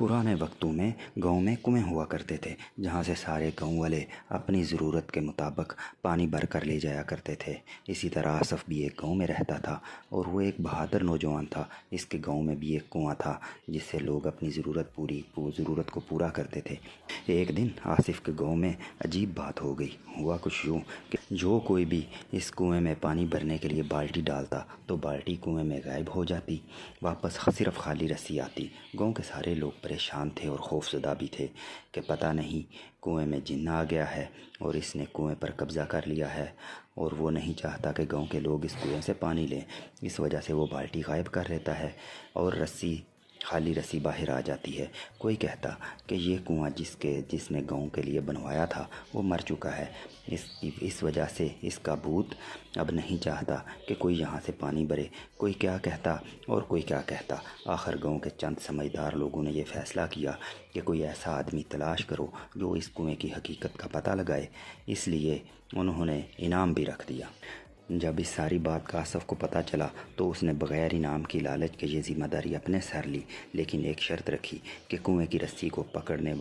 पुराने वक्तों में गांव में कुएं हुआ करते थे जहां से सारे गांव वाले अपनी ज़रूरत के मुताबिक पानी भर कर ले जाया करते थे। इसी तरह आसफ़ भी एक गांव में रहता था और वो एक बहादुर नौजवान था। इसके गांव में भी एक कुआं था जिससे लोग अपनी ज़रूरत को पूरा करते थे। एक दिन आसिफ के गांव में अजीब बात हो गई। हुआ कुछ यूँ कि जो कोई भी इस कुएं में पानी भरने के लिए बाल्टी डालता तो बाल्टी कुएं में गायब हो जाती, वापस सिर्फ खाली रस्सी आती। गांव के सारे लोग परेशान थे और खौफज़दा भी थे कि पता नहीं कुएं में जिन्न आ गया है और इसने कुएं पर कब्ज़ा कर लिया है और वो नहीं चाहता कि गांव के लोग इस कुएं से पानी लें। इस वजह से वो बाल्टी गायब कर लेता है और खाली रस्सी बाहर आ जाती है। कोई कहता कि ये कुआं जिसने गांव के लिए बनवाया था वो मर चुका है। इस वजह से इसका भूत अब नहीं चाहता कि कोई यहाँ से पानी भरे। कोई क्या कहता और कोई क्या कहता। आखिर गांव के चंद समझदार लोगों ने ये फ़ैसला किया कि कोई ऐसा आदमी तलाश करो जो इस कुएं की हकीकत का पता लगाए। इसलिए उन्होंने इनाम भी रख दिया। जब इस सारी बात का आसफ़ को पता चला तो उसने बग़ैर इनाम की लालच के ये ज़िम्मेदारी अपने सर ली, लेकिन एक शर्त रखी कि कुएं की रस्सी को पकड़ने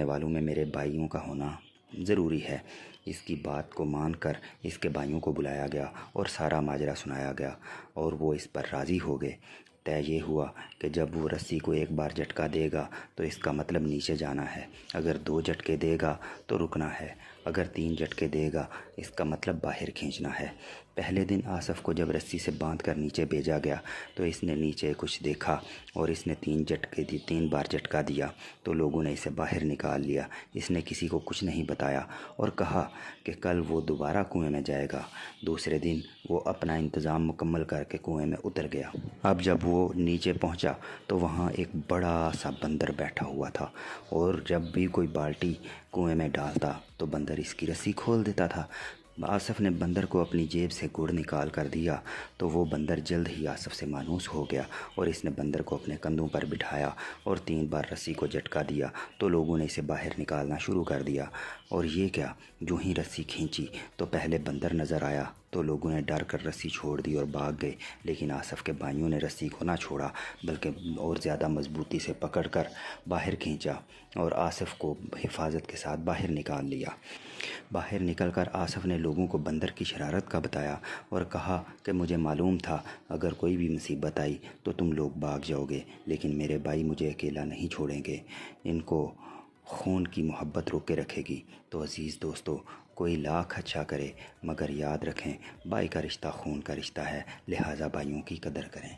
वालों में मेरे भाइयों का होना ज़रूरी है। इसकी बात को मानकर इसके भाइयों को बुलाया गया और सारा माजरा सुनाया गया और वो इस पर राज़ी हो गए। तय ये हुआ कि जब वो रस्सी को एक बार झटका देगा तो इसका मतलब नीचे जाना है, अगर 2 झटके देगा तो रुकना है, अगर 3 झटके देगा इसका मतलब बाहर खींचना है। पहले दिन आसफ़ को जब रस्सी से बांध कर नीचे भेजा गया तो इसने नीचे कुछ देखा और इसने 3 बार झटका दिया तो लोगों ने इसे बाहर निकाल लिया। इसने किसी को कुछ नहीं बताया और कहा कि कल वो दोबारा कुएं में जाएगा। दूसरे दिन वो अपना इंतज़ाम मुकम्मल करके कुएं में उतर गया। अब जब वो नीचे पहुंचा तो वहाँ एक बड़ा सा बंदर बैठा हुआ था और जब भी कोई बाल्टी कुएं में डालता तो बंदर इसकी रस्सी खोल देता था। आसफ़ ने बंदर को अपनी जेब से गुड़ निकाल कर दिया तो वो बंदर जल्द ही आसफ़ से मायूस हो गया और इसने बंदर को अपने कंधों पर बिठाया और 3 बार रस्सी को झटका दिया तो लोगों ने इसे बाहर निकालना शुरू कर दिया। और ये क्या, जो ही रस्सी खींची तो पहले बंदर नज़र आया तो लोगों ने डर कर रस्सी छोड़ दी और भाग गए। लेकिन आसफ़ के भाइयों ने रस्सी को ना छोड़ा बल्कि और ज़्यादा मजबूती से पकड़कर बाहर खींचा और आसफ़ को हिफाजत के साथ बाहर निकाल लिया। बाहर निकलकर आसफ़ ने लोगों को बंदर की शरारत का बताया और कहा कि मुझे मालूम था अगर कोई भी मुसीबत आई तो तुम लोग भाग जाओगे, लेकिन मेरे भाई मुझे अकेला नहीं छोड़ेंगे, इनको खून की मोहब्बत रोके रखेगी। तो अज़ीज़ दोस्तों, कोई लाख अच्छा करे मगर याद रखें भाई का रिश्ता खून का रिश्ता है, लिहाजा भाइयों की कदर करें।